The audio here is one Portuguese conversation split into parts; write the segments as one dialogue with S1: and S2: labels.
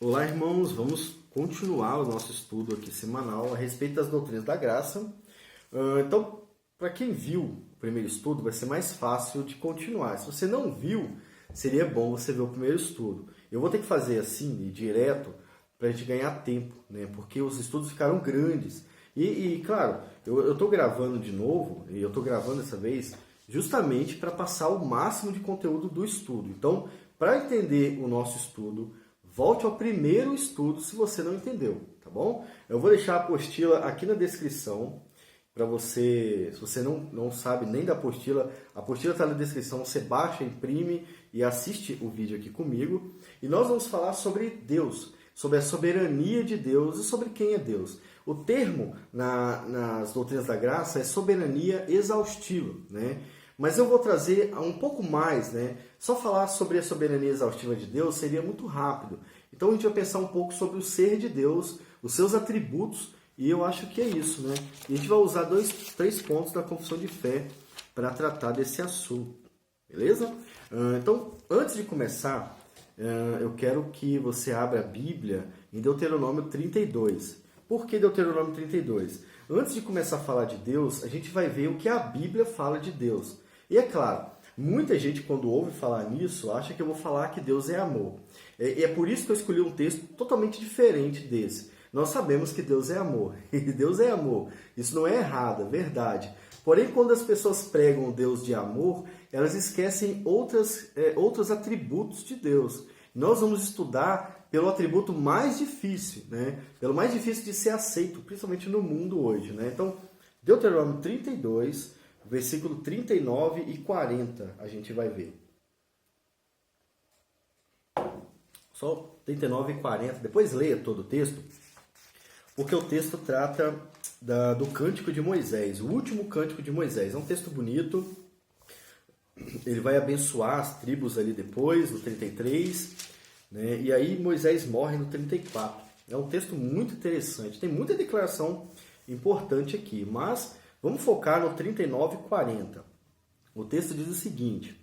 S1: Olá, irmãos, vamos continuar o nosso estudo aqui semanal a respeito das doutrinas da graça. Então, para quem viu o primeiro estudo, vai ser mais fácil de continuar. Se você não viu, seria bom você ver o primeiro estudo. Eu vou ter que fazer assim, direto, para a gente ganhar tempo, né? Porque os estudos ficaram grandes. Claro, eu estou gravando de novo, e eu estou gravando dessa vez, justamente para passar o máximo de conteúdo do estudo. Então, para entender o nosso estudo, volte ao primeiro estudo se você não entendeu, tá bom? Eu vou deixar a apostila aqui na descrição para você, se você não sabe nem da apostila, a apostila está na descrição, você baixa, imprime e assiste o vídeo aqui comigo. E nós vamos falar sobre Deus, sobre a soberania de Deus e sobre quem é Deus. O termo nas doutrinas da graça é soberania exaustiva, né? Mas eu vou trazer um pouco mais, né? Só falar sobre a soberania exaustiva de Deus seria muito rápido. Então a gente vai pensar um pouco sobre o ser de Deus, os seus atributos, e eu acho que é isso, né? E a gente vai usar três pontos da confissão de fé para tratar desse assunto, beleza? Então, antes de começar, eu quero que você abra a Bíblia em Deuteronômio 32. Por que Deuteronômio 32? Antes de começar a falar de Deus, a gente vai ver o que a Bíblia fala de Deus. E é claro, muita gente quando ouve falar nisso, acha que eu vou falar que Deus é amor. E é por isso que eu escolhi um texto totalmente diferente desse. Nós sabemos que Deus é amor. E Deus é amor. Isso não é errado, é verdade. Porém, quando as pessoas pregam o Deus de amor, elas esquecem outros atributos de Deus. Nós vamos estudar pelo atributo mais difícil, né? Pelo mais difícil de ser aceito, principalmente no mundo hoje, né? Então, Deuteronômio 32, versículo 39 e 40, a gente vai ver. Só 39 e 40, depois leia todo o texto, porque o texto trata do Cântico de Moisés, o último Cântico de Moisés. É um texto bonito, ele vai abençoar as tribos ali depois, no 33, né? E aí Moisés morre no 34. É um texto muito interessante, tem muita declaração importante aqui, mas vamos focar no 39 e 40. O texto diz o seguinte: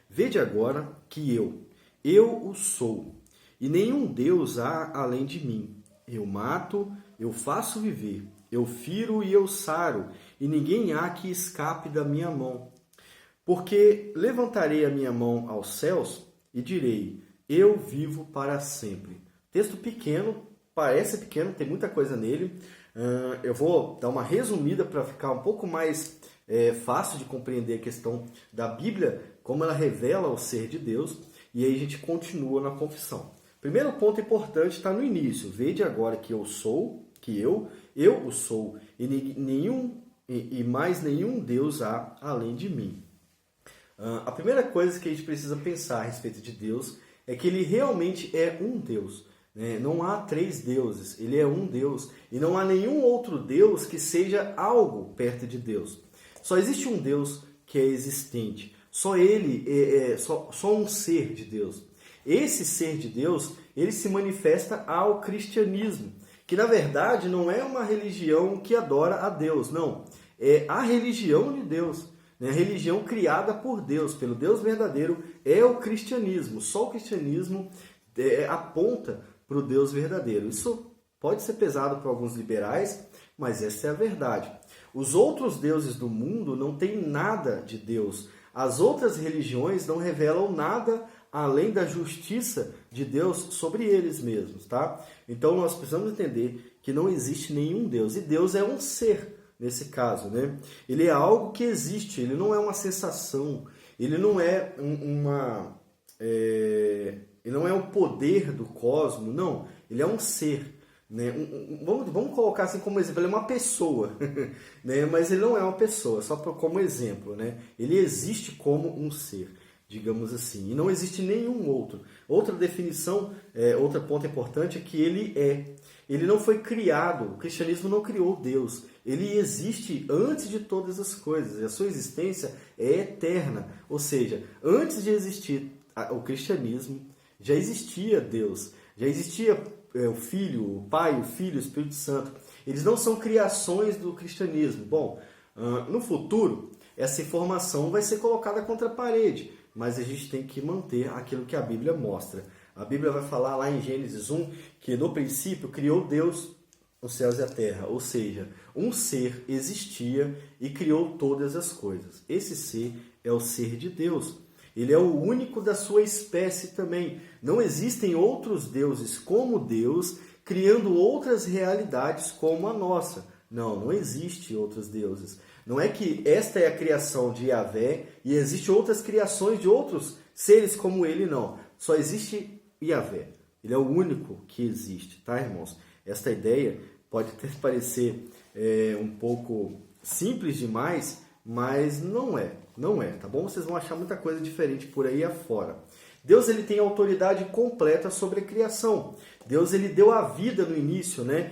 S1: Vede agora que eu o sou, e nenhum Deus há além de mim. Eu mato, eu faço viver, eu firo e eu saro, e ninguém há que escape da minha mão. Porque levantarei a minha mão aos céus e direi: eu vivo para sempre. Texto pequeno, parece pequeno, tem muita coisa nele. Eu vou dar uma resumida para ficar um pouco mais fácil de compreender a questão da Bíblia, como ela revela o ser de Deus, e aí a gente continua na confissão. Primeiro ponto importante está no início. Vede agora que eu sou, que eu o sou, e mais nenhum Deus há além de mim. A primeira coisa que a gente precisa pensar a respeito de Deus é que ele realmente é um Deus. Né? Não há três deuses, ele é um Deus. E não há nenhum outro Deus que seja algo perto de Deus. Só existe um Deus que é existente. Só ele só um ser de Deus. Esse ser de Deus, ele se manifesta ao cristianismo, que na verdade não é uma religião que adora a Deus, não. É a religião de Deus. A religião criada por Deus, pelo Deus verdadeiro, é o cristianismo. Só o cristianismo aponta para o Deus verdadeiro. Isso pode ser pesado para alguns liberais, mas essa é a verdade. Os outros deuses do mundo não têm nada de Deus. As outras religiões não revelam nada além da justiça de Deus sobre eles mesmos, tá? Então nós precisamos entender que não existe nenhum Deus. E Deus é um ser. Nesse caso, né? Ele é algo que existe, ele não é uma sensação, ele não é ele não é um poder do cosmos, não, ele é um ser, né? Vamos colocar assim como exemplo, ele é uma pessoa, né? Mas ele não é uma pessoa, só como exemplo, né? Ele existe como um ser, digamos assim, e não existe nenhum outro. Outra definição, outro ponto importante é que ele não foi criado, o cristianismo não criou Deus. Ele existe antes de todas as coisas, e a sua existência é eterna. Ou seja, antes de existir o cristianismo, já existia Deus, já existia o Filho, o Pai, o Filho, o Espírito Santo. Eles não são criações do cristianismo. Bom, no futuro, essa informação vai ser colocada contra a parede, mas a gente tem que manter aquilo que a Bíblia mostra. A Bíblia vai falar lá em Gênesis 1 que no princípio criou Deus os céus e a terra, ou seja, um ser existia e criou todas as coisas. Esse ser é o ser de Deus. Ele é o único da sua espécie também. Não existem outros deuses como Deus, criando outras realidades como a nossa. Não existe outros deuses. Não é que esta é a criação de Yahvé e existem outras criações de outros seres como ele, não. Só existe Yahvé. Ele é o único que existe, tá, irmãos? Esta ideia pode até parecer um pouco simples demais, mas não é, tá bom? Vocês vão achar muita coisa diferente por aí afora. Deus ele tem autoridade completa sobre a criação. Deus ele deu a vida no início, né?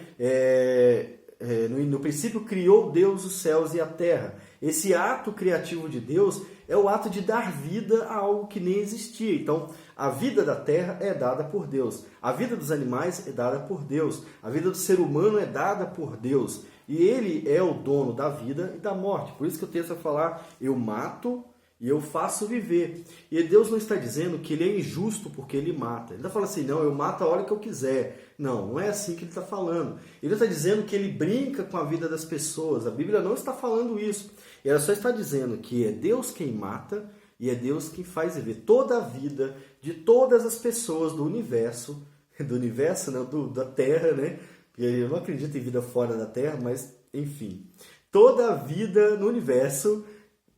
S1: No princípio criou Deus os céus e a terra. Esse ato criativo de Deus é o ato de dar vida a algo que nem existia. Então, a vida da terra é dada por Deus. A vida dos animais é dada por Deus. A vida do ser humano é dada por Deus. E ele é o dono da vida e da morte. Por isso que o texto vai falar, eu mato e eu faço viver. E Deus não está dizendo que ele é injusto porque ele mata. Ele não fala assim, não, eu mato a hora que eu quiser. Não é assim que ele está falando. Ele está dizendo que ele brinca com a vida das pessoas. A Bíblia não está falando isso. Ela só está dizendo que é Deus quem mata e é Deus quem faz viver toda a vida de todas as pessoas do universo, não, da Terra, né? Eu não acredito em vida fora da Terra, mas enfim. Toda a vida no universo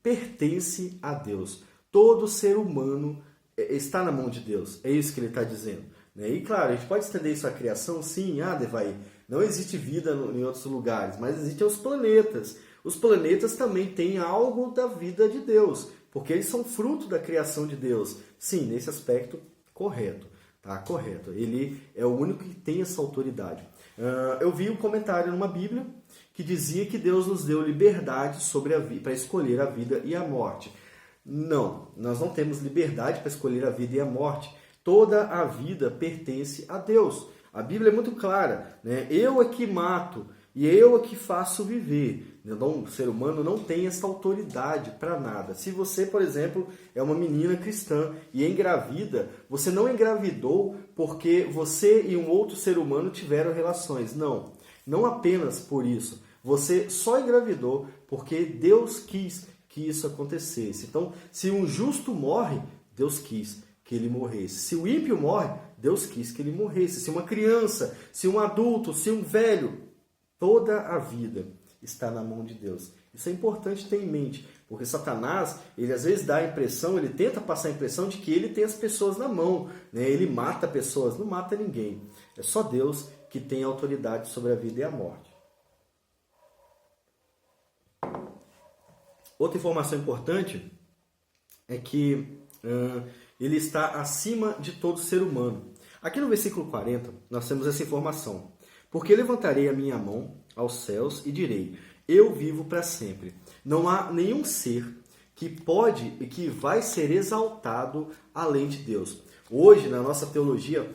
S1: pertence a Deus. Todo ser humano está na mão de Deus. É isso que ele está dizendo. E claro, a gente pode estender isso à criação, sim, Devaí. Não existe vida em outros lugares, mas existem os planetas. Os planetas também têm algo da vida de Deus, porque eles são fruto da criação de Deus. Sim, nesse aspecto, correto. Tá, correto. Ele é o único que tem essa autoridade. Eu vi um comentário numa Bíblia que dizia que Deus nos deu liberdade sobre a vida, para escolher a vida e a morte. Não, nós não temos liberdade para escolher a vida e a morte. Toda a vida pertence a Deus. A Bíblia é muito clara, né? Eu é que mato e eu é que faço viver. Então, o ser humano não tem essa autoridade para nada. Se você, por exemplo, é uma menina cristã e engravida, você não engravidou porque você e um outro ser humano tiveram relações. Não apenas por isso. Você só engravidou porque Deus quis que isso acontecesse. Então, se um justo morre, Deus quis que ele morresse. Se o ímpio morre, Deus quis que ele morresse. Se uma criança, se um adulto, se um velho, toda a vida está na mão de Deus. Isso é importante ter em mente, porque Satanás, ele às vezes dá a impressão, ele tenta passar a impressão de que ele tem as pessoas na mão, né? Ele mata pessoas, não mata ninguém. É só Deus que tem autoridade sobre a vida e a morte. Outra informação importante é que ele está acima de todo ser humano. Aqui no versículo 40, nós temos essa informação. Porque levantarei a minha mão aos céus e direi, eu vivo para sempre. Não há nenhum ser que pode e que vai ser exaltado além de Deus. Hoje, na nossa teologia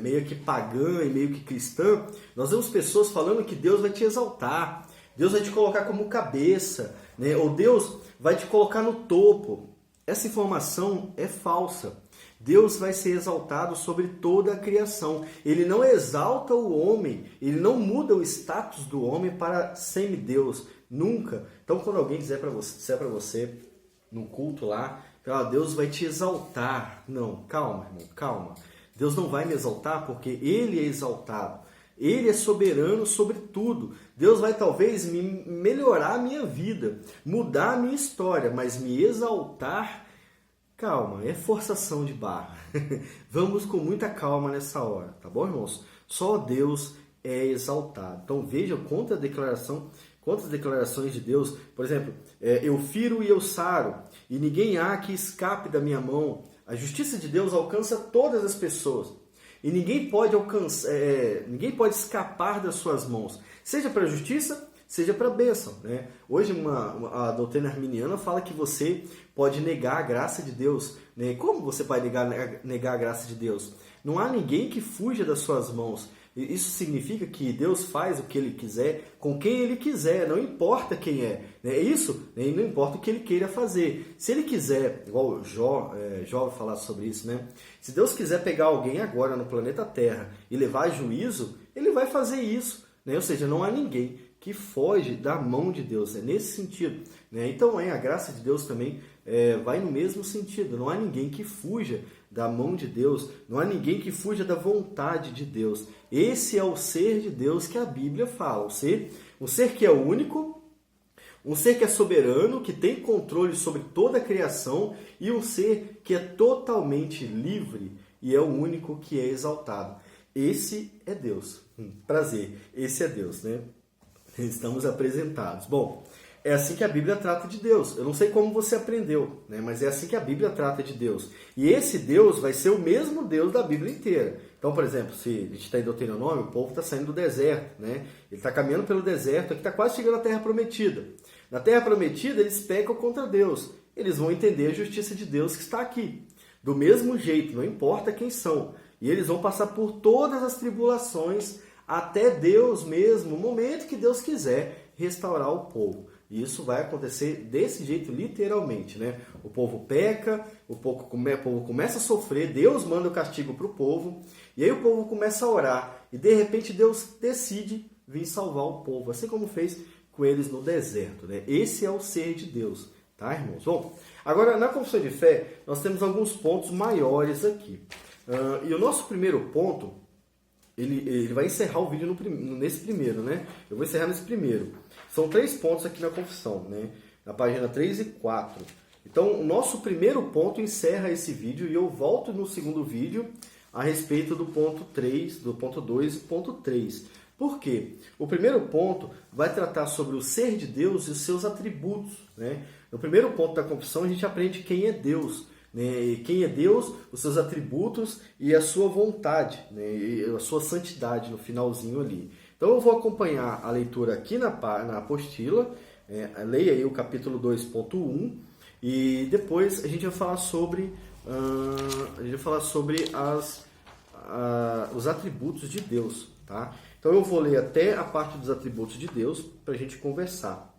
S1: meio que pagã e meio que cristã, nós vemos pessoas falando que Deus vai te exaltar, Deus vai te colocar como cabeça, né? Ou Deus vai te colocar no topo. Essa informação é falsa. Deus vai ser exaltado sobre toda a criação. Ele não exalta o homem, ele não muda o status do homem para semideus, nunca. Então, quando alguém disser para você, no culto lá, Deus vai te exaltar. Não, calma, irmão, calma. Deus não vai me exaltar porque ele é exaltado. Ele é soberano sobre tudo. Deus vai talvez melhorar a minha vida, mudar a minha história, mas me exaltar... Calma, é forçação de barra. Vamos com muita calma nessa hora, tá bom, irmãos? Só Deus é exaltado. Então veja quantas declarações de Deus. Por exemplo, eu firo e eu saro, e ninguém há que escape da minha mão. A justiça de Deus alcança todas as pessoas. E ninguém pode escapar das suas mãos. Seja para a justiça, seja para a bênção, né? Hoje a doutrina arminiana fala que você pode negar a graça de Deus, né? Como você vai negar a graça de Deus? Não há ninguém que fuja das suas mãos. Isso significa que Deus faz o que Ele quiser, com quem Ele quiser, não importa quem é. É isso? E não importa o que Ele queira fazer. Se Ele quiser, igual Jó vai falar sobre isso, né? Se Deus quiser pegar alguém agora no planeta Terra e levar a juízo, Ele vai fazer isso. Né? Ou seja, não há ninguém que foge da mão de Deus. É nesse sentido. Né? Então, a graça de Deus também vai no mesmo sentido. Não há ninguém que fuja da mão de Deus, não há ninguém que fuja da vontade de Deus. Esse é o ser de Deus que a Bíblia fala. Um ser que é único, um ser que é soberano, que tem controle sobre toda a criação e um ser que é totalmente livre e é o único que é exaltado. Esse é Deus. Prazer, esse é Deus, né? Estamos apresentados. Bom, é assim que a Bíblia trata de Deus. Eu não sei como você aprendeu, né? Mas é assim que a Bíblia trata de Deus. E esse Deus vai ser o mesmo Deus da Bíblia inteira. Então, por exemplo, se a gente está em Deuteronômio, o povo está saindo do deserto, né? Ele está caminhando pelo deserto, aqui está quase chegando à Terra Prometida. Na Terra Prometida, eles pecam contra Deus. Eles vão entender a justiça de Deus que está aqui. Do mesmo jeito, não importa quem são. E eles vão passar por todas as tribulações até Deus mesmo, o momento que Deus quiser, restaurar o povo. E isso vai acontecer desse jeito, literalmente, né? O povo peca, o povo começa a sofrer, Deus manda o castigo para o povo, e aí o povo começa a orar, e de repente Deus decide vir salvar o povo, assim como fez com eles no deserto, né? Esse é o ser de Deus, tá, irmãos? Bom, agora na confissão de fé, nós temos alguns pontos maiores aqui. E o nosso primeiro ponto, ele vai encerrar o vídeo nesse primeiro, né? Eu vou encerrar nesse primeiro. São 3 pontos aqui na confissão, né? Na página 3 e 4. Então, o nosso primeiro ponto encerra esse vídeo e eu volto no segundo vídeo a respeito do ponto 3, do ponto 2 e ponto 3. Por quê? O primeiro ponto vai tratar sobre o ser de Deus e os seus atributos, né? No primeiro ponto da confissão, a gente aprende quem é Deus, né? Quem é Deus, os seus atributos e a sua vontade, né? E a sua santidade no finalzinho ali. Então eu vou acompanhar a leitura aqui na apostila, leia aí o capítulo 2.1 e depois a gente vai falar sobre, os atributos de Deus, tá? Então eu vou ler até a parte dos atributos de Deus para a gente conversar.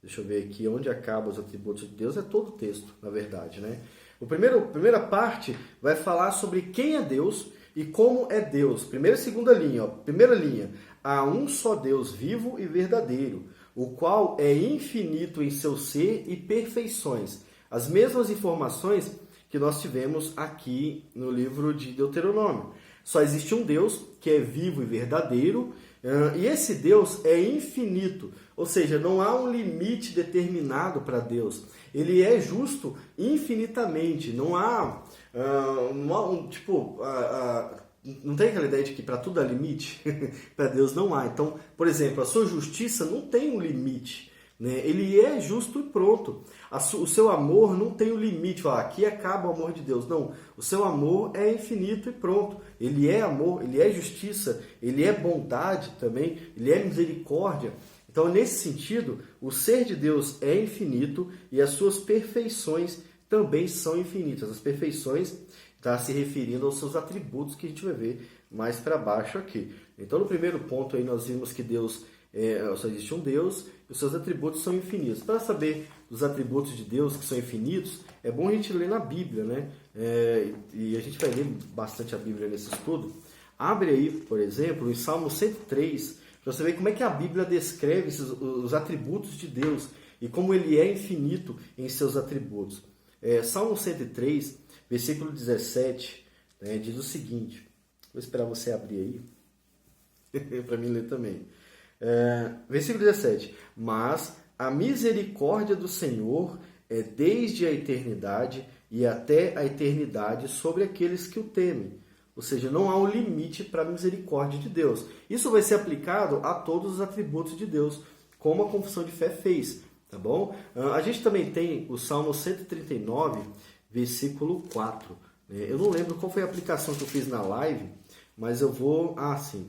S1: Deixa eu ver aqui onde acaba os atributos de Deus, é todo o texto, na verdade, né? A primeira parte vai falar sobre quem é Deus e como é Deus. Primeira e segunda linha. Primeira linha. Há um só Deus vivo e verdadeiro, o qual é infinito em seu ser e perfeições. As mesmas informações que nós tivemos aqui no livro de Deuteronômio. Só existe um Deus que é vivo e verdadeiro, e esse Deus é infinito, ou seja, não há um limite determinado para Deus. Ele é justo infinitamente, não tem aquela ideia de que para tudo há limite, para Deus não há. Então, por exemplo, a sua justiça não tem um limite, né? Ele é justo e pronto. O seu amor não tem um limite, aqui acaba o amor de Deus. Não, o seu amor é infinito e pronto. Ele é amor, ele é justiça, ele é bondade também, ele é misericórdia. Então, nesse sentido, o ser de Deus é infinito e as suas perfeições também são infinitas. As perfeições está se referindo aos seus atributos que a gente vai ver mais para baixo aqui. Então, no primeiro ponto aí nós vimos que Deus só existe um Deus e os seus atributos são infinitos. Para saber dos atributos de Deus que são infinitos, é bom a gente ler na Bíblia, né? E a gente vai ler bastante a Bíblia nesse estudo. Abre aí, por exemplo, em Salmo 103, para você ver como é que a Bíblia descreve os atributos de Deus e como ele é infinito em seus atributos. Salmo 103, versículo 17, né, diz o seguinte, vou esperar você abrir aí, para mim ler também. Versículo 17, mas a misericórdia do Senhor é desde a eternidade e até a eternidade sobre aqueles que o temem. Ou seja, não há um limite para a misericórdia de Deus. Isso vai ser aplicado a todos os atributos de Deus, como a confissão de fé fez, tá bom? A gente também tem o Salmo 139, versículo 4. Eu não lembro qual foi a aplicação que eu fiz na live, mas eu vou... sim.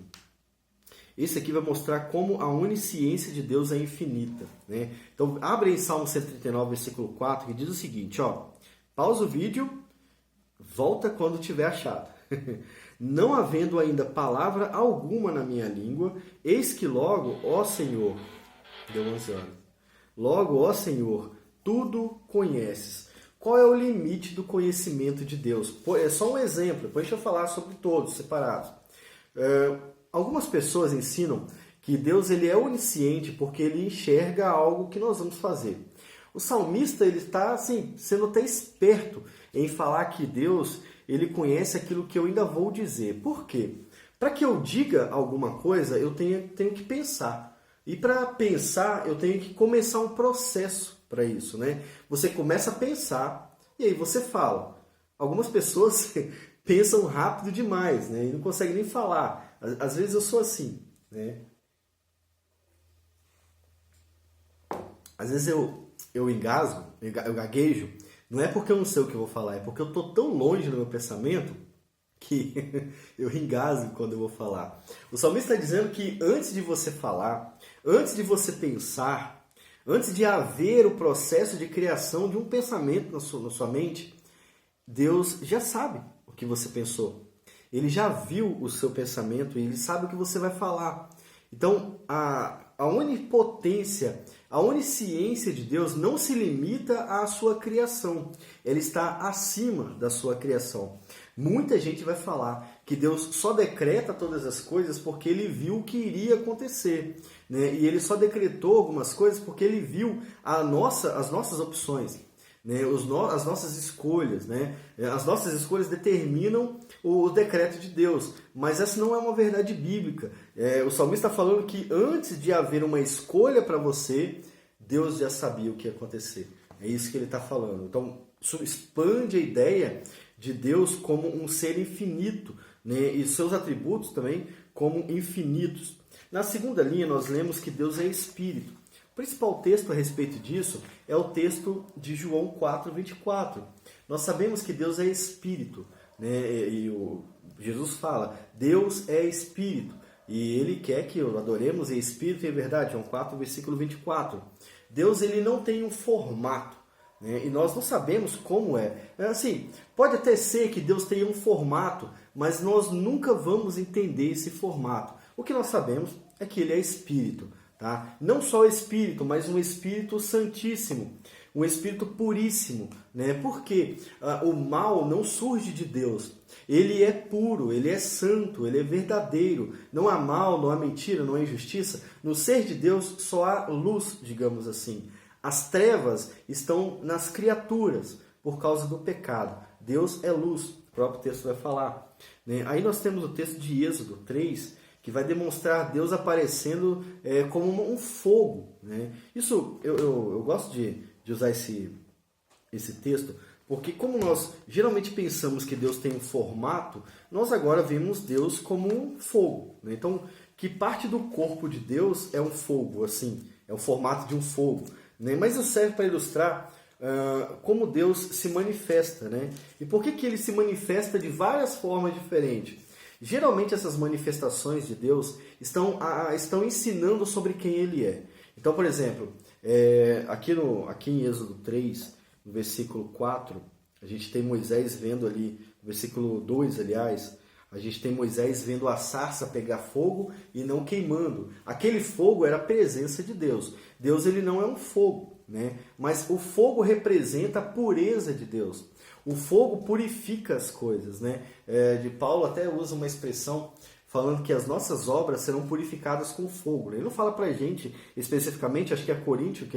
S1: Esse aqui vai mostrar como a onisciência de Deus é infinita, né? Então, abre em Salmo 139, versículo 4, que diz o seguinte, pausa o vídeo, volta quando tiver achado. não havendo ainda palavra alguma na minha língua, eis que logo, ó Senhor, deu 11 horas, logo, ó Senhor, tudo conheces. Qual é o limite do conhecimento de Deus? É só um exemplo, depois deixa eu falar sobre todos, separados. Algumas pessoas ensinam que Deus ele é onisciente porque ele enxerga algo que nós vamos fazer. O salmista ele está assim, sendo até esperto em falar que Deus ele conhece aquilo que eu ainda vou dizer. Por quê? Para que eu diga alguma coisa, eu tenho que pensar. E para pensar, eu tenho que começar um processo para isso, né? Você começa a pensar e aí você fala. Algumas pessoas pensam rápido demais, né? E não conseguem nem falar. Às vezes eu sou assim, né? Às vezes eu engasgo, eu gaguejo. Não é porque eu não sei o que eu vou falar, é porque eu estou tão longe no meu pensamento que eu engasgo quando eu vou falar. O salmista está dizendo que antes de você falar, antes de você pensar, antes de haver o processo de criação de um pensamento na sua mente, Deus já sabe o que você pensou. Ele já viu o seu pensamento e ele sabe o que você vai falar. Então, a onipotência, a onisciência de Deus não se limita à sua criação. Ela está acima da sua criação. Muita gente vai falar que Deus só decreta todas as coisas porque ele viu o que iria acontecer, né? E ele só decretou algumas coisas porque ele viu as nossas opções, né? As nossas escolhas, né? As nossas escolhas determinam o decreto de Deus, mas essa não é uma verdade bíblica. O salmista está falando que antes de haver uma escolha para você, Deus já sabia o que ia acontecer. É isso que ele está falando. Então, isso expande a ideia de Deus como um ser infinito, né? E seus atributos também como infinitos. Na segunda linha, nós lemos que Deus é Espírito. O principal texto a respeito disso é o texto de João 4:24. Nós sabemos que Deus é Espírito, né? E Jesus fala, Deus é Espírito, e Ele quer que o adoremos em Espírito e em verdade. João 4, versículo 24. Deus ele não tem um formato, né? E nós não sabemos como é. Assim, pode até ser que Deus tenha um formato, mas nós nunca vamos entender esse formato. O que nós sabemos é que Ele é Espírito. Tá? Não só o Espírito, mas um Espírito Santíssimo, um Espírito puríssimo, né? Porque o mal não surge de Deus. Ele é puro, ele é santo, ele é verdadeiro. Não há mal, não há mentira, não há injustiça. No ser de Deus só há luz, digamos assim. As trevas estão nas criaturas por causa do pecado. Deus é luz, o próprio texto vai falar, né? Aí nós temos o texto de Êxodo 3, que vai demonstrar Deus aparecendo como um fogo, né? Isso, eu gosto de usar esse texto, porque como nós geralmente pensamos que Deus tem um formato, nós agora vemos Deus como um fogo, né? Então, que parte do corpo de Deus é um fogo, assim, é o formato de um fogo, né? Mas isso serve para ilustrar como Deus se manifesta, né? E por que Ele se manifesta de várias formas diferentes? Geralmente essas manifestações de Deus estão ensinando sobre quem Ele é. Então, por exemplo, aqui em Êxodo 3, no versículo 4, a gente tem Moisés vendo ali, no versículo 2, aliás, a gente tem Moisés vendo a sarça pegar fogo e não queimando. Aquele fogo era a presença de Deus. Deus ele não é um fogo, né? Mas o fogo representa a pureza de Deus. O fogo purifica as coisas, né? De Paulo até usa uma expressão falando que as nossas obras serão purificadas com fogo. Ele não fala para a gente especificamente, acho que é Coríntio,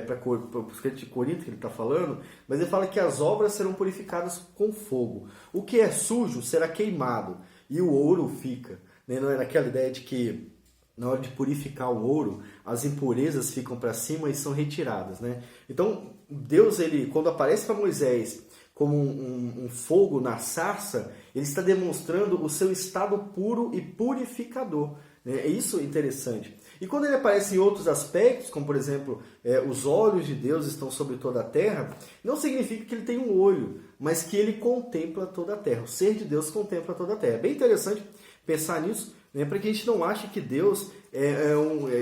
S1: para o escrito de Corinto que ele está falando, mas ele fala que as obras serão purificadas com fogo. O que é sujo será queimado e o ouro fica. Né? Não é naquela ideia de que na hora de purificar o ouro, as impurezas ficam para cima e são retiradas, né? Então, Deus, ele, quando aparece para Moisés como um fogo na sarça, ele está demonstrando o seu estado puro e purificador, né? É isso interessante. E quando ele aparece em outros aspectos, como por exemplo, os olhos de Deus estão sobre toda a terra, não significa que ele tem um olho, mas que ele contempla toda a terra. O ser de Deus contempla toda a terra. É bem interessante pensar nisso, né, para que a gente não ache que Deus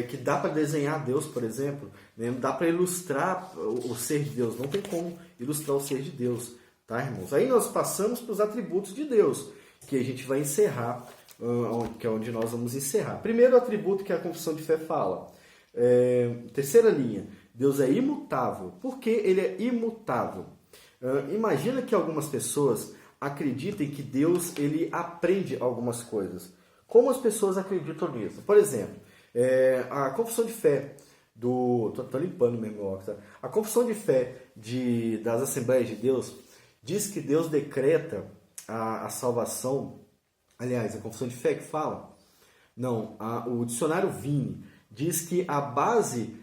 S1: que dá para desenhar Deus, por exemplo, né, não dá para ilustrar o ser de Deus, não tem como ilustrar o ser de Deus, tá, irmãos? Aí nós passamos para os atributos de Deus, que a gente vai encerrar, que é onde nós vamos encerrar. Primeiro atributo que a confissão de fé fala. Terceira linha, Deus é imutável. Por que ele é imutável? Imagina que algumas pessoas acreditem que Deus ele aprende algumas coisas. Como as pessoas acreditam nisso? Por exemplo, a confissão de fé tô limpando mesmo óculos, tá? A confissão de fé das Assembleias de Deus diz que Deus decreta a salvação. Aliás, a confissão de fé que fala? Não, o dicionário Vini diz que a base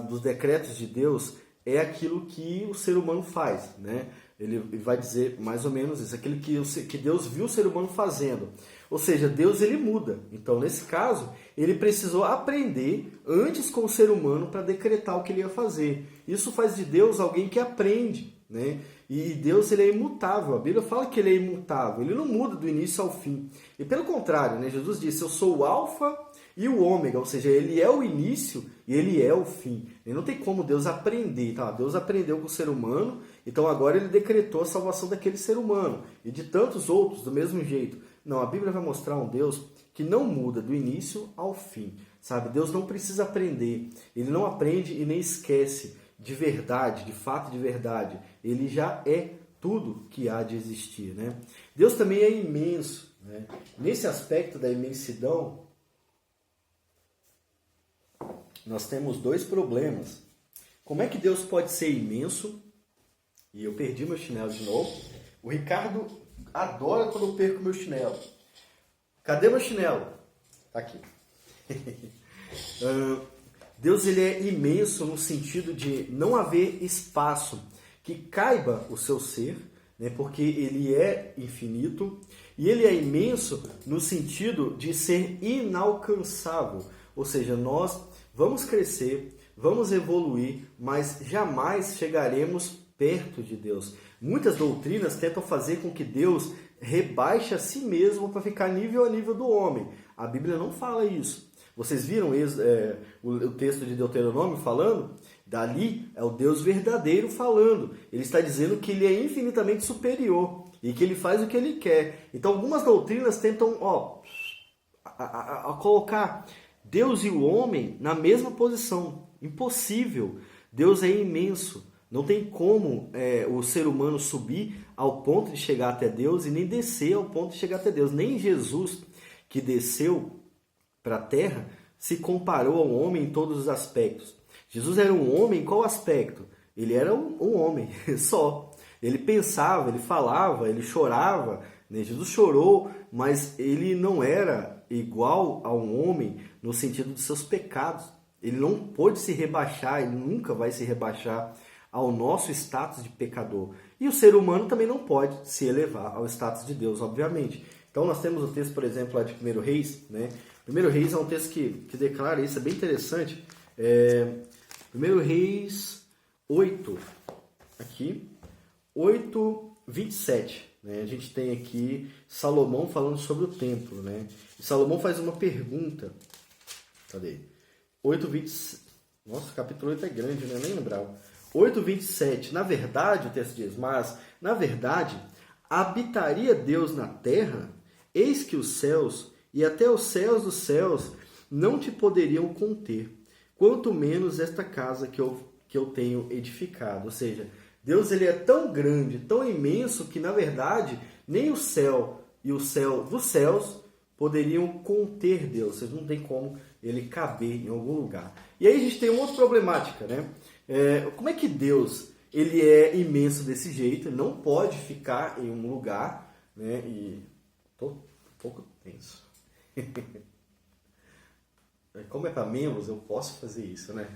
S1: dos decretos de Deus é aquilo que o ser humano faz, né? Ele vai dizer mais ou menos isso, aquilo que Deus viu o ser humano fazendo. Ou seja, Deus ele muda. Então, nesse caso, ele precisou aprender antes com o ser humano para decretar o que ele ia fazer. Isso faz de Deus alguém que aprende, né? E Deus ele é imutável. A Bíblia fala que ele é imutável. Ele não muda do início ao fim. E pelo contrário, né? Jesus disse, eu sou o alfa e o ômega. Ou seja, ele é o início e ele é o fim. E não tem como Deus aprender. Tá? Deus aprendeu com o ser humano, então agora ele decretou a salvação daquele ser humano. E de tantos outros do mesmo jeito. Não, a Bíblia vai mostrar um Deus que não muda do início ao fim. Sabe? Deus não precisa aprender. Ele não aprende e nem esquece de verdade, de fato de verdade. Ele já é tudo que há de existir, né? Deus também é imenso, né? Nesse aspecto da imensidão, nós temos dois problemas. Como é que Deus pode ser imenso? E eu perdi meu chinelo de novo. O Ricardo adora quando eu perco meu chinelo. Cadê meu chinelo? Tá aqui. Deus ele é imenso no sentido de não haver espaço que caiba o seu ser, né, porque ele é infinito, e ele é imenso no sentido de ser inalcançável. Ou seja, nós vamos crescer, vamos evoluir, mas jamais chegaremos perto de Deus. Muitas doutrinas tentam fazer com que Deus rebaixe a si mesmo para ficar nível a nível do homem. A Bíblia não fala isso. Vocês viram o texto de Deuteronômio falando? Dali é o Deus verdadeiro falando. Ele está dizendo que ele é infinitamente superior e que ele faz o que ele quer. Então algumas doutrinas tentam colocar Deus e o homem na mesma posição. Impossível. Deus é imenso. Não tem como o ser humano subir ao ponto de chegar até Deus e nem descer ao ponto de chegar até Deus. Nem Jesus, que desceu para a terra, se comparou ao homem em todos os aspectos. Jesus era um homem em qual aspecto? Ele era um homem só. Ele pensava, ele falava, ele chorava, né? Jesus chorou, mas ele não era igual a um homem no sentido de seus pecados. Ele não pôde se rebaixar, ele nunca vai se rebaixar ao nosso status de pecador. E o ser humano também não pode se elevar ao status de Deus, obviamente. Então nós temos o texto, por exemplo, lá de 1 Reis, né? 1 Reis é um texto que declara isso, é bem interessante. 1 Reis 8, aqui, 8, 27. Né? A gente tem aqui Salomão falando sobre o templo. Né? E Salomão faz uma pergunta. Cadê? 8, 27. Nossa, o capítulo 8 é grande, né? Nem lembrava. 8, 27. Na verdade, o texto diz, mas, na verdade, habitaria Deus na terra? Eis que os céus e até os céus dos céus não te poderiam conter, quanto menos esta casa que eu tenho edificado. Ou seja, Deus ele é tão grande, tão imenso, que na verdade nem o céu e o céu dos céus poderiam conter Deus. Vocês não tem como ele caber em algum lugar. E aí a gente tem uma outra problemática, né? Como é que Deus ele é imenso desse jeito? Ele não pode ficar em um lugar, né? E tô um pouco tenso. Como é para membros, eu posso fazer isso, né?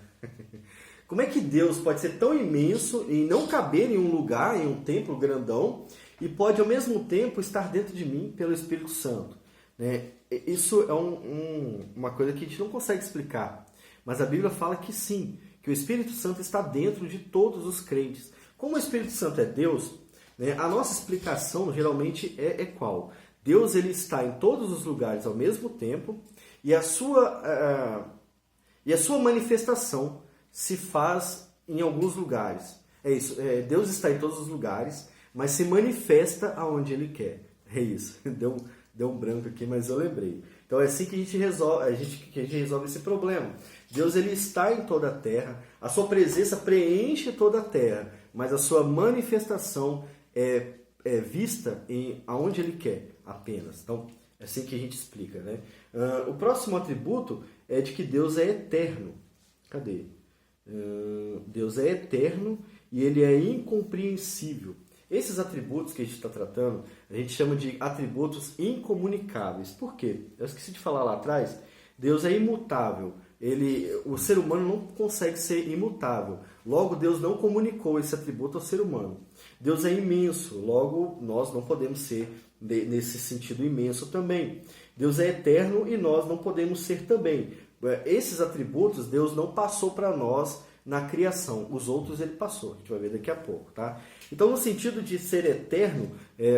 S1: Como é que Deus pode ser tão imenso e não caber em um lugar, em um templo grandão, e pode ao mesmo tempo estar dentro de mim pelo Espírito Santo? Né? Isso é uma coisa que a gente não consegue explicar. Mas a Bíblia fala que sim, que o Espírito Santo está dentro de todos os crentes. Como o Espírito Santo é Deus, né, a nossa explicação geralmente é qual? Deus ele está em todos os lugares ao mesmo tempo e a sua manifestação se faz em alguns lugares. É isso, Deus está em todos os lugares, mas se manifesta aonde Ele quer. É isso, deu um branco aqui, mas eu lembrei. Então é assim que a gente resolve esse problema. Deus ele está em toda a terra, a sua presença preenche toda a terra, mas a sua manifestação é vista aonde ele quer apenas. Então é assim que a gente explica, né? O próximo atributo é de que Deus é eterno. Cadê? Deus é eterno e ele é incompreensível. Esses atributos que a gente está tratando, a gente chama de atributos incomunicáveis. Por quê? Eu esqueci de falar lá atrás. Deus é imutável. O ser humano não consegue ser imutável. Logo, Deus não comunicou esse atributo ao ser humano. Deus é imenso. Logo, nós não podemos ser nesse sentido imenso também. Deus é eterno e nós não podemos ser também. Esses atributos Deus não passou para nós na criação. Os outros ele passou. A gente vai ver daqui a pouco, tá? Então, no sentido de ser eterno,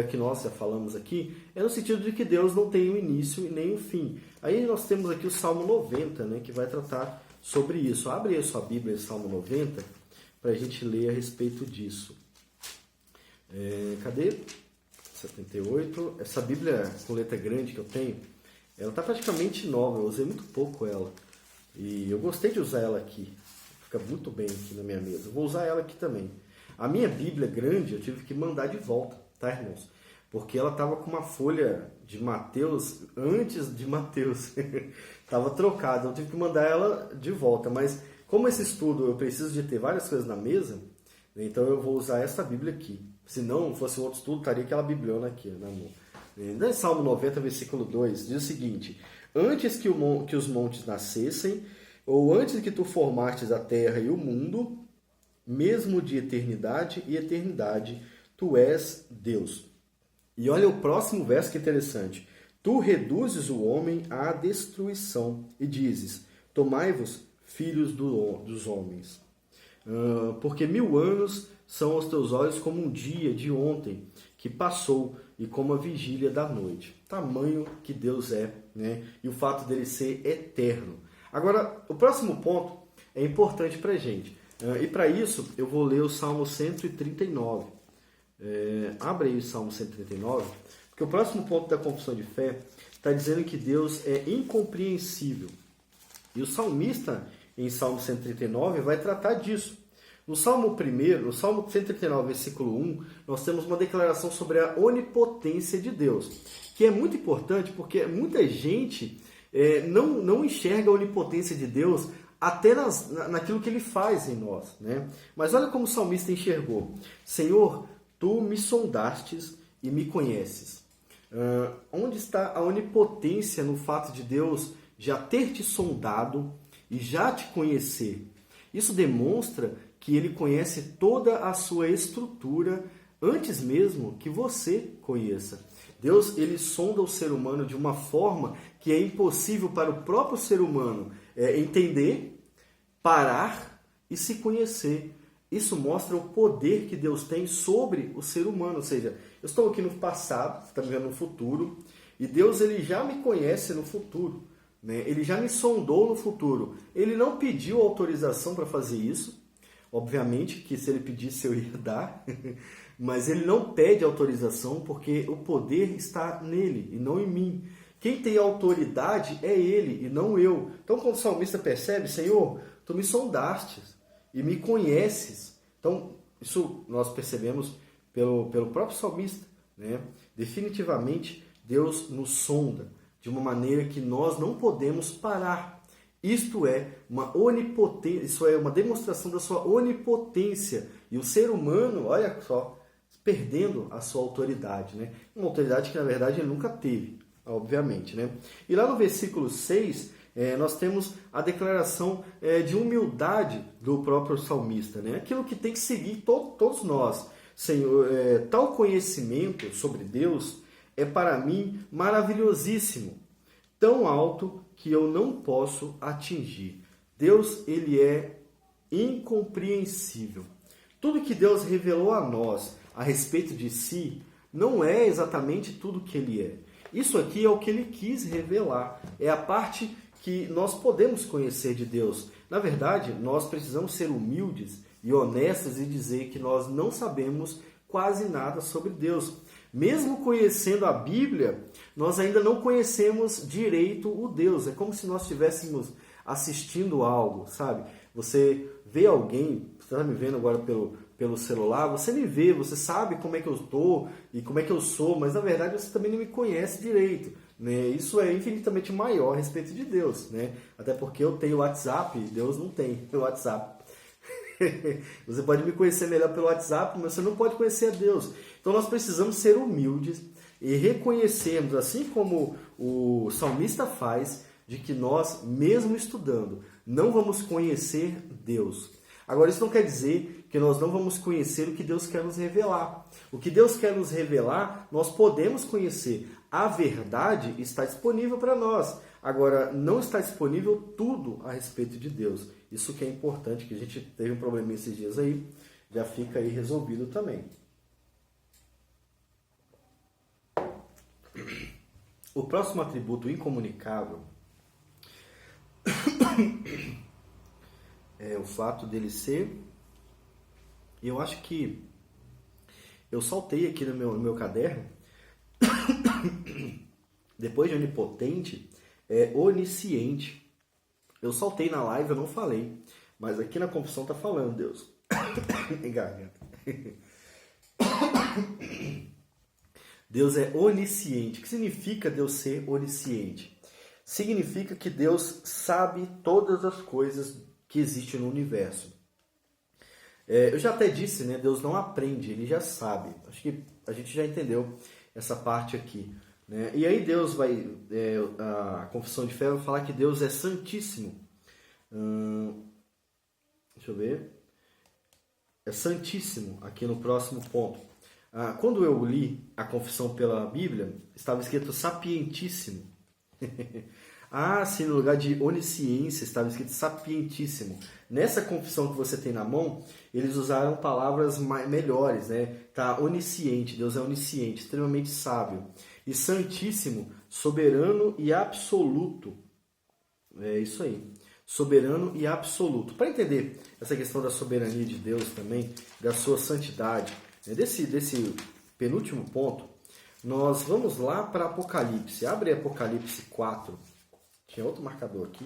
S1: que nós já falamos aqui, é no sentido de que Deus não tem um início e nem um fim. Aí nós temos aqui o Salmo 90, né, que vai tratar sobre isso. Abre aí a sua Bíblia, Salmo 90, para a gente ler a respeito disso. Cadê? 78. Essa Bíblia com letra grande que eu tenho, ela está praticamente nova, eu usei muito pouco ela. E eu gostei de usar ela aqui. Fica muito bem aqui na minha mesa. Eu vou usar ela aqui também. A minha Bíblia grande eu tive que mandar de volta, tá, irmãos? Porque ela estava com uma folha de Mateus antes de Mateus. Estava trocada, eu tive que mandar ela de volta. Mas como esse estudo eu preciso de ter várias coisas na mesa, então eu vou usar essa Bíblia aqui. Se não fosse um outro estudo, estaria aquela bibliona aqui na mão. No Salmo 90, versículo 2, diz o seguinte: antes que os montes nascessem, ou antes que tu formastes a terra e o mundo, mesmo de eternidade e eternidade, tu és Deus. E olha o próximo verso que interessante. Tu reduzes o homem à destruição e dizes: tomai-vos, filhos dos homens. Porque 1000 anos são aos teus olhos como um dia de ontem que passou e como a vigília da noite. Tamanho que Deus é, né? E o fato dele ser eterno. Agora, o próximo ponto é importante para a gente. E para isso, eu vou ler o Salmo 139. Abre aí o Salmo 139, porque o próximo ponto da confissão de fé está dizendo que Deus é incompreensível. E o salmista, em Salmo 139, vai tratar disso. No Salmo 1, no Salmo 139, versículo 1, nós temos uma declaração sobre a onipotência de Deus, que é muito importante porque muita gente não enxerga a onipotência de Deus até naquilo que ele faz em nós, né? Mas olha como o salmista enxergou: Senhor, tu me sondastes e me conheces. Onde está a onipotência no fato de Deus já ter te sondado e já te conhecer? Isso demonstra que ele conhece toda a sua estrutura antes mesmo que você conheça. Deus ele sonda o ser humano de uma forma que é impossível para o próprio ser humano entender, parar e se conhecer. Isso mostra o poder que Deus tem sobre o ser humano. Ou seja, eu estou aqui no passado, você está me vendo no futuro, e Deus ele já me conhece no futuro, né? Ele já me sondou no futuro. Ele não pediu autorização para fazer isso. Obviamente que se ele pedisse eu ia dar, mas ele não pede autorização porque o poder está nele e não em mim. Quem tem autoridade é ele e não eu. Então quando o salmista percebe: Senhor, tu me sondastes e me conheces. Então isso nós percebemos pelo próprio salmista, né? Definitivamente Deus nos sonda de uma maneira que nós não podemos parar. Isto é uma onipotência, isso é uma demonstração da sua onipotência. E o ser humano, olha só, perdendo a sua autoridade, né? Uma autoridade que na verdade ele nunca teve, obviamente, né? E lá no versículo 6, nós temos a declaração de humildade do próprio salmista, né? Aquilo que tem que seguir todos nós. Senhor, tal conhecimento sobre Deus é para mim maravilhosíssimo, tão alto que eu não posso atingir. Deus, ele é incompreensível. Tudo que Deus revelou a nós a respeito de si não é exatamente tudo que ele é. Isso aqui é o que ele quis revelar. É a parte que nós podemos conhecer de Deus. Na verdade, nós precisamos ser humildes e honestos e dizer que nós não sabemos quase nada sobre Deus. Mesmo conhecendo a Bíblia, nós ainda não conhecemos direito o Deus. É como se nós estivéssemos assistindo algo, sabe? Você vê alguém, você está me vendo agora pelo celular, você me vê, você sabe como é que eu estou e como é que eu sou, mas na verdade você também não me conhece direito, né? Isso é infinitamente maior a respeito de Deus, né? Até porque eu tenho WhatsApp e Deus não tem o WhatsApp. Você pode me conhecer melhor pelo WhatsApp, mas você não pode conhecer a Deus. Então nós precisamos ser humildes e reconhecermos, assim como o salmista faz, de que nós, mesmo estudando, não vamos conhecer Deus. Agora, isso não quer dizer que nós não vamos conhecer o que Deus quer nos revelar. O que Deus quer nos revelar, nós podemos conhecer. A verdade está disponível para nós. Agora, não está disponível tudo a respeito de Deus. Isso que é importante, que a gente teve um probleminha esses dias aí, já fica aí resolvido também. O próximo atributo incomunicável é o fato dele ser... Eu acho que eu saltei aqui no meu caderno. Depois de onipotente, é onisciente. Eu saltei na live, eu não falei. Mas aqui na confissão tá falando, Deus. Garganta. Deus é onisciente. O que significa Deus ser onisciente? Significa que Deus sabe todas as coisas que existem no universo. Eu já até disse, né? Deus não aprende, Ele já sabe. Acho que a gente já entendeu essa parte aqui, né? E aí Deus vai... a confissão de fé vai falar que Deus é santíssimo. Deixa eu ver. É santíssimo aqui no próximo ponto. Quando eu li a confissão pela Bíblia, estava escrito sapientíssimo. Sim, no lugar de onisciência estava escrito sapientíssimo. Nessa confissão que você tem na mão, eles usaram palavras melhores, né? Tá, onisciente, Deus é onisciente, extremamente sábio. E santíssimo, soberano e absoluto. É isso aí. Soberano e absoluto. Para entender essa questão da soberania de Deus também, da sua santidade, né? Desse penúltimo ponto, nós vamos lá para Apocalipse. Abre Apocalipse 4. Tinha outro marcador aqui.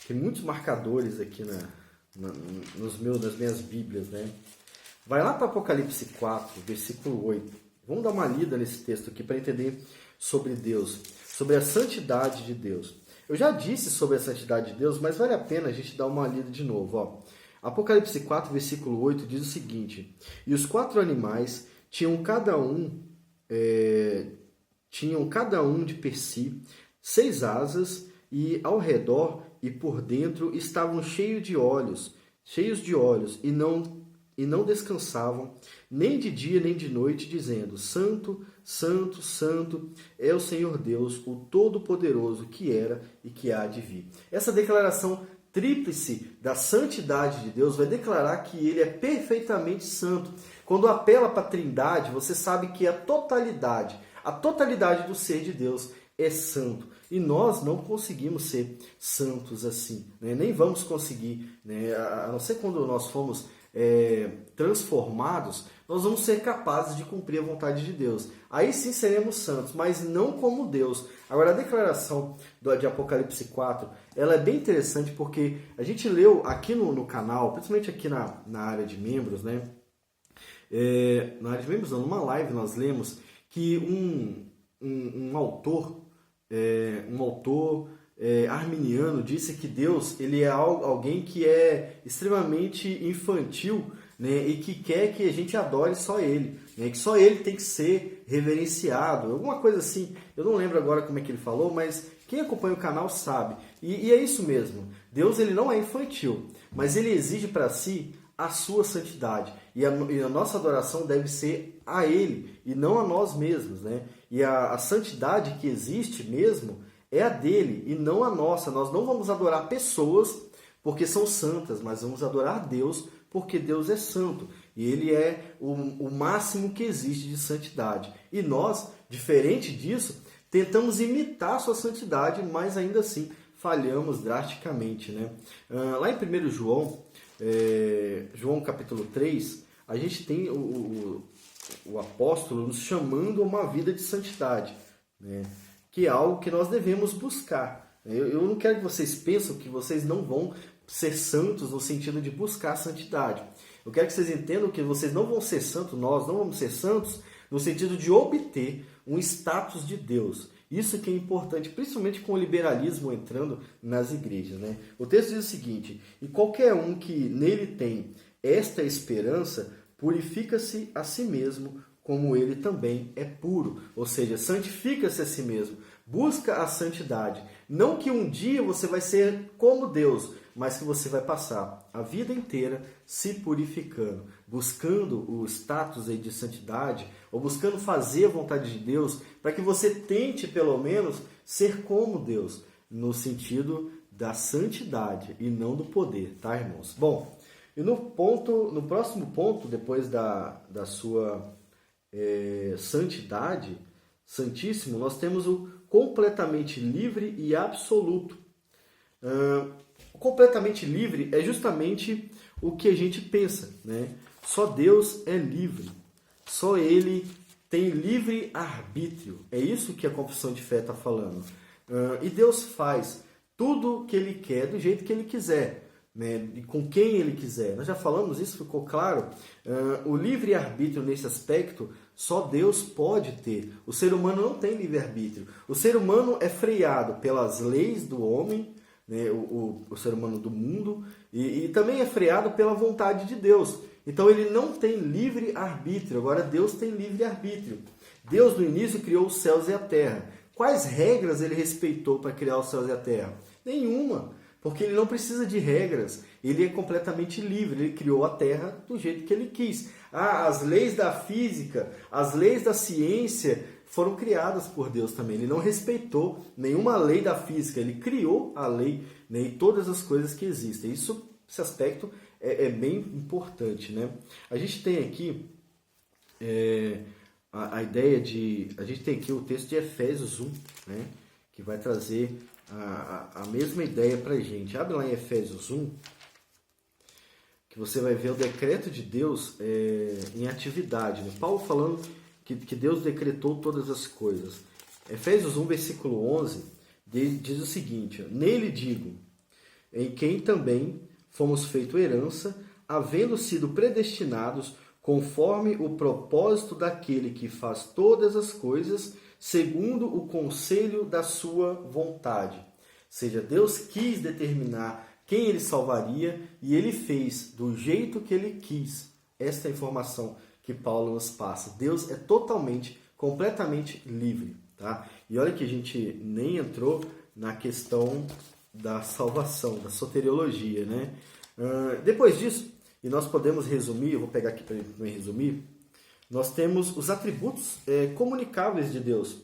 S1: Tem muitos marcadores aqui nas minhas Bíblias, né? Vai lá para Apocalipse 4, versículo 8. Vamos dar uma lida nesse texto aqui para entender sobre Deus, sobre a santidade de Deus. Eu já disse sobre a santidade de Deus, mas vale a pena a gente dar uma lida de novo. Ó. Apocalipse 4, versículo 8 diz o seguinte: E os 4 animais tinham cada um de per si 6 asas, e ao redor e por dentro estavam cheios de olhos, e não descansavam, nem de dia nem de noite, dizendo: Santo, Santo, Santo é o Senhor Deus, o Todo-Poderoso, que era e que há de vir. Essa declaração tríplice da santidade de Deus vai declarar que Ele é perfeitamente santo. Quando apela para a Trindade, você sabe que a totalidade do ser de Deus é santo. E nós não conseguimos ser santos assim, né? Nem vamos conseguir, né? A não ser quando nós fomos transformados, nós vamos ser capazes de cumprir a vontade de Deus. Aí sim seremos santos, mas não como Deus. Agora, a declaração de Apocalipse 4, ela é bem interessante porque a gente leu aqui no canal, principalmente aqui na área de membros, né? Na área de membros não, numa live nós lemos que um autor arminiano disse que Deus ele é alguém que é extremamente infantil, né, e que quer que a gente adore só Ele, né, que só Ele tem que ser reverenciado, alguma coisa assim. Eu não lembro agora como é que ele falou, mas quem acompanha o canal sabe. E é isso mesmo. Deus ele não é infantil, mas Ele exige para si a sua santidade. E a nossa adoração deve ser a Ele e não a nós mesmos, né? E a santidade que existe mesmo é a dele e não a nossa. Nós não vamos adorar pessoas porque são santas, mas vamos adorar Deus porque Deus é santo. E Ele é o máximo que existe de santidade. E nós, diferente disso, tentamos imitar a sua santidade, mas ainda assim falhamos drasticamente, né? Lá em 1 João, João capítulo 3, a gente tem o apóstolo nos chamando a uma vida de santidade, né? Que é algo que nós devemos buscar. Eu não quero que vocês pensem que vocês não vão ser santos no sentido de buscar a santidade. Eu quero que vocês entendam que vocês não vão ser santos, nós não vamos ser santos no sentido de obter um status de Deus. Isso que é importante, principalmente com o liberalismo entrando nas igrejas, né? O texto diz o seguinte: e qualquer um que nele tem esta esperança, purifica-se a si mesmo, como ele também é puro. Ou seja, santifica-se a si mesmo. Busca a santidade. Não que um dia você vai ser como Deus, mas que você vai passar a vida inteira se purificando, buscando o status aí de santidade, ou buscando fazer a vontade de Deus, para que você tente, pelo menos, ser como Deus, no sentido da santidade e não do poder, tá, irmãos? Bom, e no próximo ponto, depois da sua santidade, santíssimo, nós temos o completamente livre e absoluto. O completamente livre é justamente o que a gente pensa, né? Só Deus é livre, só Ele tem livre arbítrio. É isso que a confissão de fé está falando. E Deus faz tudo o que Ele quer do jeito que Ele quiser, né? E com quem Ele quiser. Nós já falamos isso, ficou claro? O livre arbítrio nesse aspecto só Deus pode ter. O ser humano não tem livre arbítrio. O ser humano é freado pelas leis do homem, né, o ser humano do mundo, e também é freado pela vontade de Deus. Então ele não tem livre arbítrio. Agora Deus tem livre arbítrio. Deus no início criou os céus e a terra. Quais regras ele respeitou para criar os céus e a terra? Nenhuma, porque ele não precisa de regras. Ele é completamente livre. Ele criou a terra do jeito que ele quis. As leis da física, as leis da ciência foram criadas por Deus também. Ele não respeitou nenhuma lei da física. Ele criou a lei, né, e todas as coisas que existem. Esse aspecto é bem importante, né? A gente tem aqui a ideia de... A gente tem aqui o texto de Efésios 1, né, que vai trazer a mesma ideia para a gente. Abre lá em Efésios 1, que você vai ver o decreto de Deus em atividade, né? Paulo falando que Deus decretou todas as coisas. Efésios 1, versículo 11, diz o seguinte: nele digo, em quem também fomos feito herança, havendo sido predestinados conforme o propósito daquele que faz todas as coisas, segundo o conselho da sua vontade. Ou seja, Deus quis determinar quem ele salvaria e ele fez do jeito que ele quis. Esta é a informação que Paulo nos passa. Deus é totalmente, completamente livre, tá? E olha que a gente nem entrou na questão da salvação, da soteriologia, né? Depois disso, e nós podemos resumir, eu vou pegar aqui para resumir, nós temos os atributos comunicáveis de Deus.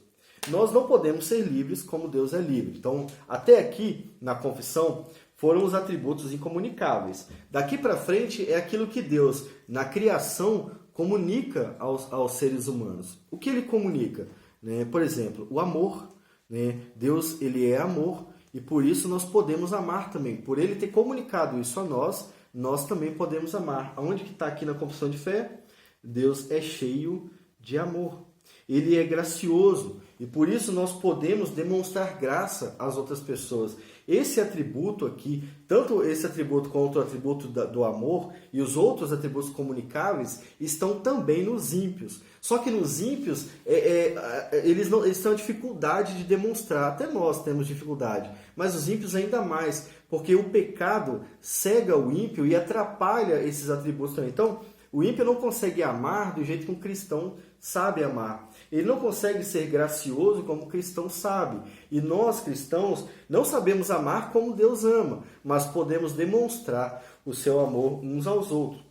S1: Nós não podemos ser livres como Deus é livre. Então, até aqui, na confissão, foram os atributos incomunicáveis. Daqui para frente é aquilo que Deus, na criação, comunica aos seres humanos. O que ele comunica? Né? Por exemplo, o amor. Né? Deus, ele é amor e por isso nós podemos amar também. Por ele ter comunicado isso a nós, nós também podemos amar. Aonde que está aqui na confissão de fé? Deus é cheio de amor. Ele é gracioso e por isso nós podemos demonstrar graça às outras pessoas. Esse atributo aqui, tanto esse atributo quanto o atributo do amor e os outros atributos comunicáveis estão também nos ímpios. Só que nos ímpios, eles têm dificuldade de demonstrar. Até nós temos dificuldade, mas os ímpios ainda mais, porque o pecado cega o ímpio e atrapalha esses atributos também. Então, o ímpio não consegue amar do jeito que um cristão sabe amar. Ele não consegue ser gracioso como o cristão sabe. E nós, cristãos, não sabemos amar como Deus ama, mas podemos demonstrar o seu amor uns aos outros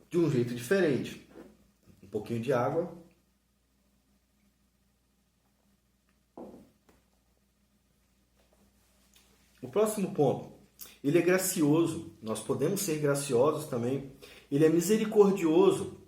S1: de um jeito diferente. Um pouquinho de água. O próximo ponto. Ele é gracioso. Nós podemos ser graciosos também. Ele é misericordioso.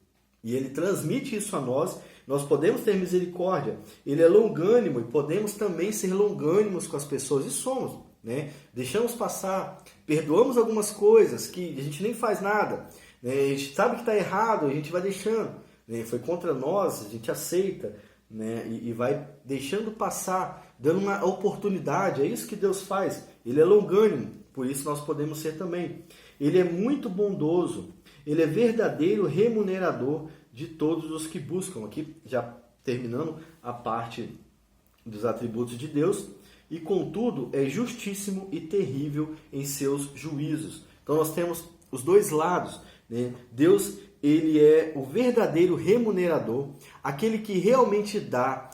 S1: E ele transmite isso a nós. Nós podemos ter misericórdia. Ele é longânimo e podemos também ser longânimos com as pessoas. E somos, né? Deixamos passar. Perdoamos algumas coisas que a gente nem faz nada. Né? A gente sabe que está errado, a gente vai deixando. né? Foi contra nós, a gente aceita, né? E vai deixando passar, dando uma oportunidade. É isso que Deus faz. Ele é longânimo, por isso nós podemos ser também. Ele é muito bondoso, ele é verdadeiro remunerador de todos os que buscam. Aqui já terminando a parte dos atributos de Deus. E contudo é justíssimo e terrível em seus juízos. Então nós temos os dois lados, né? Deus, ele é o verdadeiro remunerador, aquele que realmente dá,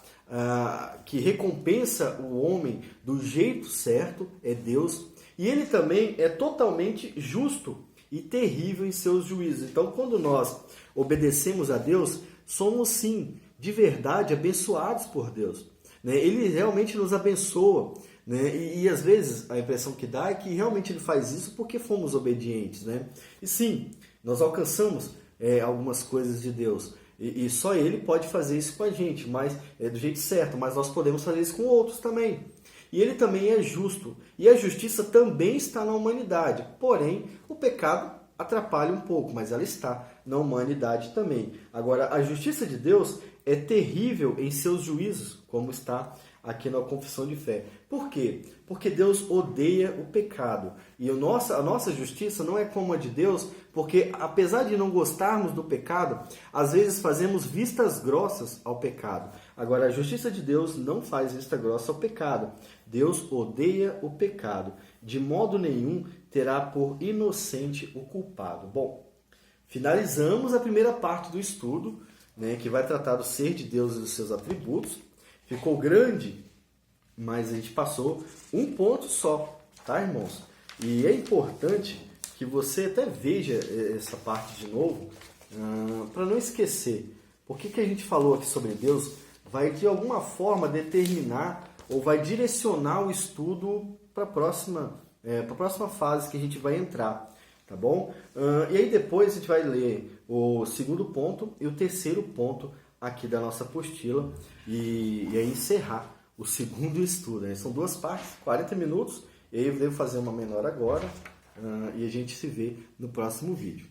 S1: que recompensa o homem do jeito certo, é Deus. E ele também é totalmente justo e terrível em seus juízos. Então quando nós obedecemos a Deus, somos sim, de verdade, abençoados por Deus. Ele realmente nos abençoa, né? E às vezes a impressão que dá é que realmente ele faz isso porque fomos obedientes, né? E sim, nós alcançamos algumas coisas de Deus e só ele pode fazer isso com a gente, mas do jeito certo, mas nós podemos fazer isso com outros também. E ele também é justo, e a justiça também está na humanidade, porém o pecado atrapalha um pouco, mas ela está na humanidade também. Agora, a justiça de Deus é terrível em seus juízos, como está aqui na confissão de fé. Por quê? Porque Deus odeia o pecado. E a nossa justiça não é como a de Deus, porque apesar de não gostarmos do pecado, às vezes fazemos vistas grossas ao pecado. Agora, a justiça de Deus não faz vista grossa ao pecado. Deus odeia o pecado. De modo nenhum terá por inocente o culpado. Bom, finalizamos a primeira parte do estudo, né, que vai tratar do ser de Deus e dos seus atributos. Ficou grande, mas a gente passou um ponto só, tá, irmãos? E é importante que você até veja essa parte de novo, para não esquecer. Porque que a gente falou aqui sobre Deus vai de alguma forma determinar ou vai direcionar o estudo para a próxima fase que a gente vai entrar, tá bom? E aí depois a gente vai ler o segundo ponto e o terceiro ponto aqui da nossa apostila e aí encerrar o segundo estudo, né? São duas partes, 40 minutos, e aí eu devo fazer uma menor agora e a gente se vê no próximo vídeo.